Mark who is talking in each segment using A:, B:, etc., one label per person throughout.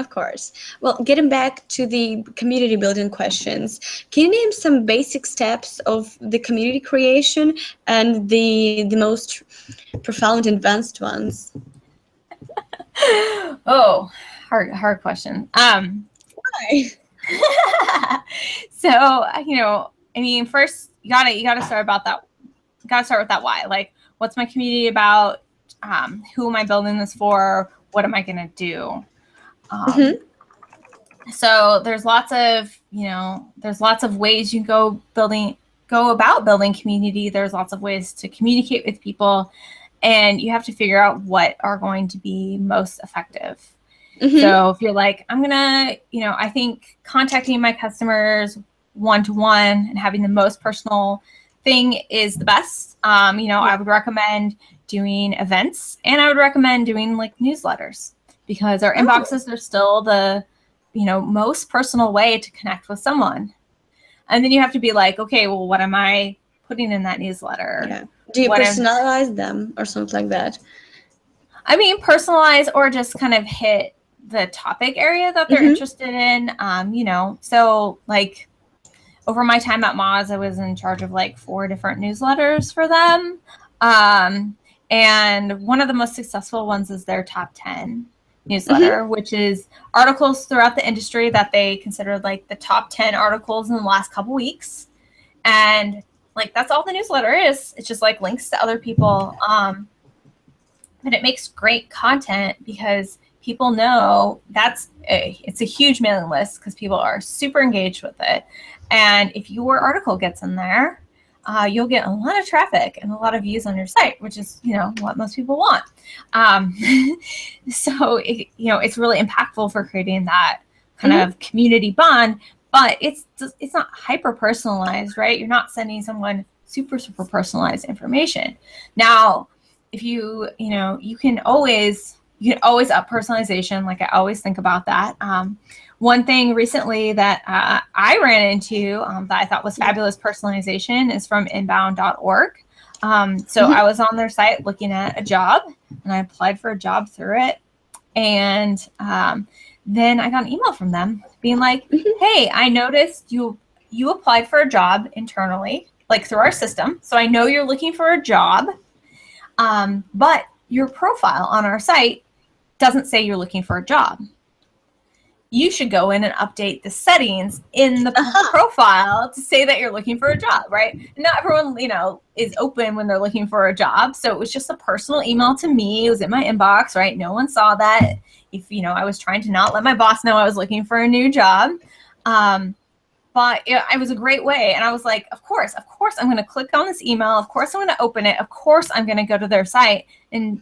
A: Of course. Well, getting back to the community building questions, can you name some basic steps of the community creation and the most profound and advanced ones?
B: Oh, hard question.
A: Why?
B: So, I mean, first you gotta start about that. You gotta start with that why. Like, what's my community about? Who am I building this for? What am I gonna do? So there's lots of ways you can go about building community. There's lots of ways to communicate with people, and you have to figure out what are going to be most effective. So if you're like, I'm gonna, I think contacting my customers one-to-one and having the most personal thing is the best. I would recommend doing events, and I would recommend doing like newsletters, because our inboxes are still the most personal way to connect with someone. And then you have to be like, okay, well, what am I putting in that newsletter?
A: Yeah. Do you personalize them or something like that?
B: I mean, personalize or just kind of hit the topic area that they're interested in. So like over my time at Moz, I was in charge of like 4 different newsletters for them. And one of the most successful ones is their top 10 newsletter, which is articles throughout the industry that they considered like the top 10 articles in the last couple weeks. And like, that's all the newsletter is. It's just like links to other people. But it makes great content because people know it's a huge mailing list, because people are super engaged with it. And if your article gets in there, you'll get a lot of traffic and a lot of views on your site, which is, what most people want. So, it's really impactful for creating that kind of community bond, but it's not hyper personalized, right? You're not sending someone super personalized information. Now, if you can always up personalization. Like, I always think about that. One thing recently that I ran into that I thought was fabulous personalization is from inbound.org. So I was on their site looking at a job, and I applied for a job through it. And then I got an email from them being like, hey, I noticed you applied for a job internally, like through our system. So I know you're looking for a job, but your profile on our site doesn't say you're looking for a job. You should go in and update the settings in the profile to say that you're looking for a job, right? And not everyone, is open when they're looking for a job. So it was just a personal email to me. It was in my inbox, right? No one saw that. If, I was trying to not let my boss know I was looking for a new job. But it was a great way. And I was like, of course, I'm going to click on this email. Of course, I'm going to open it. Of course, I'm going to go to their site and,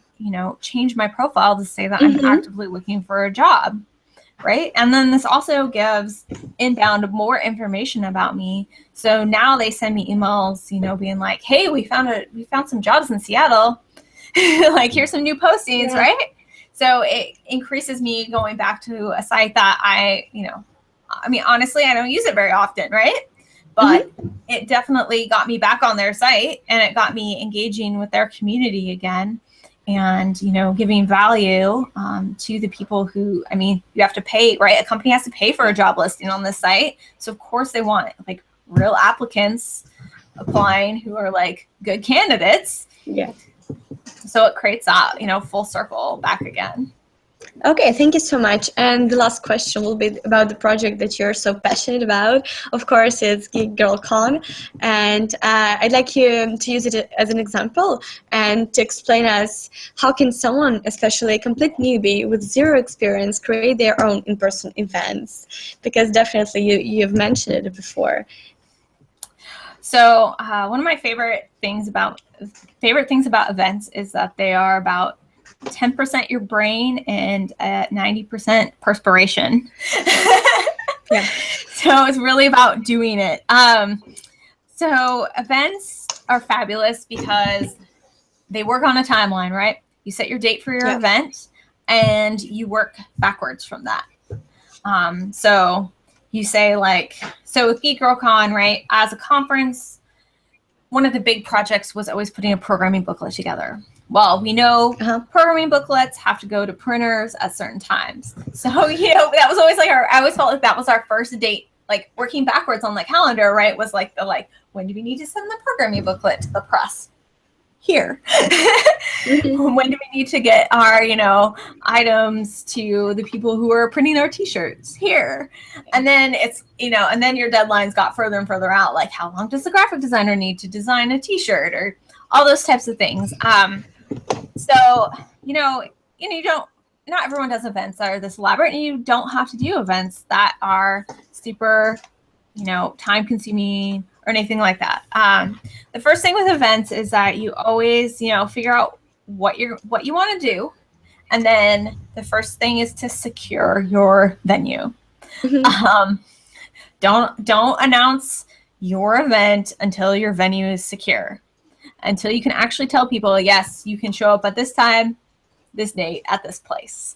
B: change my profile to say that I'm actively looking for a job. Right. And then this also gives Inbound more information about me. So now they send me emails, being like, hey, we found some jobs in Seattle. Like, here's some new postings. Yeah. Right. So it increases me going back to a site that honestly, I don't use it very often, right? But it definitely got me back on their site, and it got me engaging with their community again, and, giving value to the people who, you have to pay, right? A company has to pay for a job listing on this site. So of course they want like real applicants applying who are like good candidates.
A: Yeah.
B: So it creates that, full circle back again.
A: Okay, thank you so much. And the last question will be about the project that you're so passionate about. Of course, it's Geek Girl Con, and I'd like you to use it as an example and to explain us how can someone, especially a complete newbie with zero experience, create their own in-person events? Because definitely you've mentioned it before.
B: So one of my favorite things about events is that they are about 10% your brain and 90% perspiration. Yeah. So it's really about doing it. So events are fabulous because they work on a timeline, right? You set your date for your event and you work backwards from that. So you say like, so with Geek Girl Con, right, as a conference, one of the big projects was always putting a programming booklet together. Well, we know programming booklets have to go to printers at certain times. So, that was always like I always felt like that was our first date, like working backwards on the calendar, right? Was like when do we need to send the programming booklet to the press? Here. When do we need to get our, items to the people who are printing our t-shirts? Here. And then it's, and then your deadlines got further and further out. Like, how long does the graphic designer need to design a t-shirt, or all those types of things? So, not everyone does events that are this elaborate, and you don't have to do events that are super, time consuming or anything like that. The first thing with events is that you always, figure out what you want to do. And then the first thing is to secure your venue. Don't announce your event until your venue is secure, until you can actually tell people, yes, you can show up at this time, this date, at this place.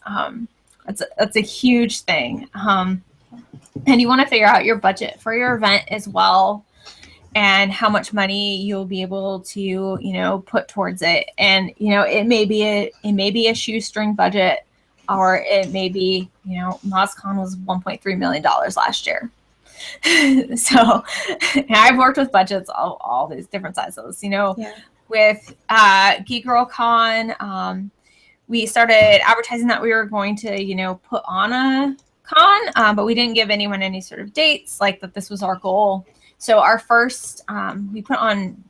B: That's a huge thing. And you want to figure out your budget for your event as well, and how much money you'll be able to, put towards it. And, it may be a shoestring budget, or it may be, MozCon was $1.3 million last year. So I've worked with budgets, all these different sizes, with Geek Girl Con. We started advertising that we were going to, put on a con, but we didn't give anyone any sort of dates, like that this was our goal. So our first, we put on,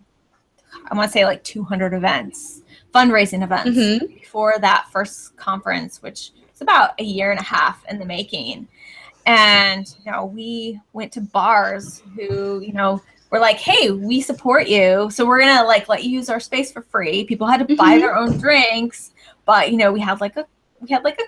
B: I want to say like 200 events, fundraising events before that first conference, which is about a year and a half in the making. And, we went to bars who, were like, hey, we support you, so we're going to let you use our space for free. People had to buy their own drinks, but, we had like a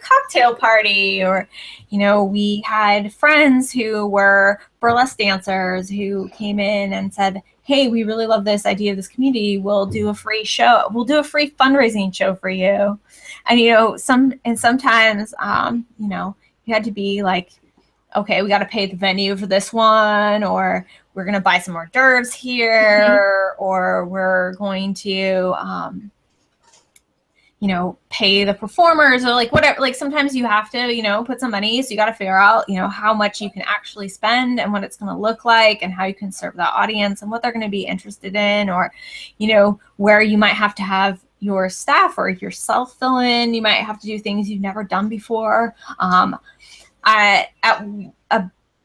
B: cocktail party, or, we had friends who were burlesque dancers who came in and said, hey, we really love this idea of this community. We'll do a free show. We'll do a free fundraising show for you. And, sometimes, you had to be like, okay, we got to pay the venue for this one, or we're going to buy some hors d'oeuvres here, or we're going to, pay the performers, or like whatever. Like sometimes you have to, put some money. So you got to figure out, how much you can actually spend, and what it's going to look like, and how you can serve that audience, and what they're going to be interested in, or, where you might have to have your staff or yourself fill in. You might have to do things you've never done before. I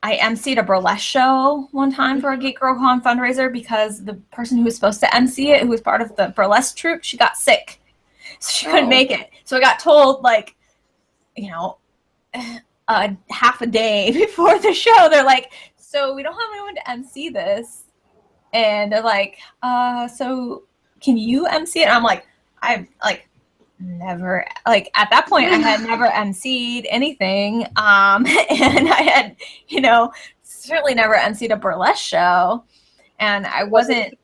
B: emceed a burlesque show one time for a Geek Girl Con fundraiser, because the person who was supposed to MC it, who was part of the burlesque troupe, she got sick. So she couldn't make it. So I got told, half a day before the show, they're like, so we don't have anyone to MC this. And they're like, so can you MC it? And I'm like, never, at that point I had never emceed anything, and I had certainly never emceed a burlesque show, and I wasn't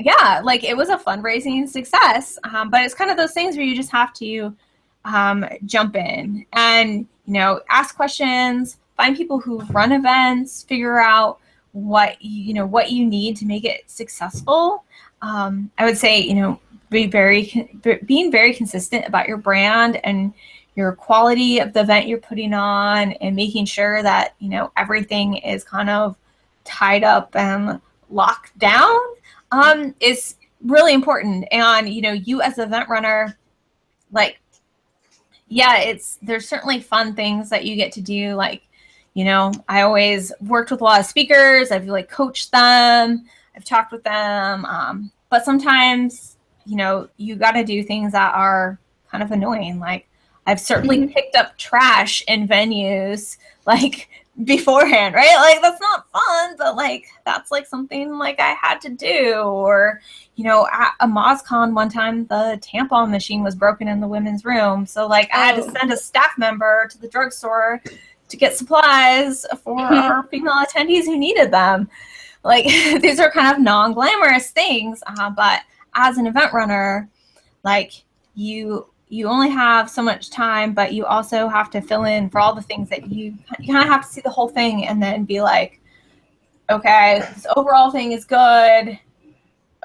B: it was a fundraising success, but it's kind of those things where you just have to jump in and ask questions, find people who run events, figure out what you need to make it successful. I would say being very consistent about your brand and your quality of the event you're putting on, and making sure that everything is kind of tied up and locked down is really important. And you as an event runner, there's certainly fun things that you get to do. I always worked with a lot of speakers. I've coached them, I've talked with them, but sometimes you got to do things that are kind of annoying. I've certainly picked up trash in venues beforehand, right? That's not fun, but that's something I had to do. Or at a MozCon one time, the tampon machine was broken in the women's room, so I had to send a staff member to the drugstore to get supplies for our female attendees who needed them. These are kind of non-glamorous things, but as an event runner, you only have so much time, but you also have to fill in for all the things that you kind of have to see the whole thing, and then be like, okay, this overall thing is good.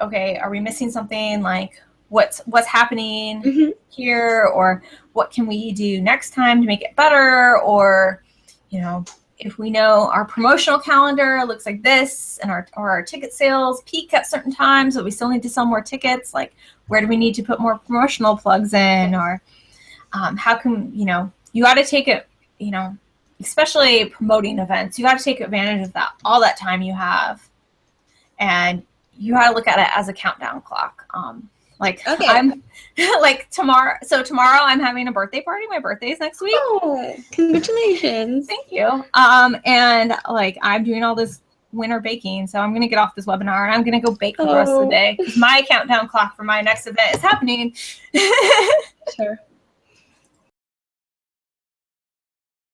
B: okay, are we missing something? Like what's happening
A: Mm-hmm.
B: here, or what can we do next time to make it better? Or, you know, if we know our promotional calendar looks like this and our ticket sales peak at certain times, but we still need to sell more tickets, like where do we need to put more promotional plugs in? Or how can, you got to take it, especially promoting events, you got to take advantage of that, all that time you have. And you got to look at it as a countdown clock. Like
A: Okay.
B: I'm like tomorrow. So tomorrow I'm having a birthday party. My birthday is next week.
A: Oh, congratulations.
B: Thank you. And like I'm doing all this winter baking. So I'm going to get off this webinar and I'm going to go bake for the rest of the day. Because my countdown clock for my next event is happening.
A: Sure.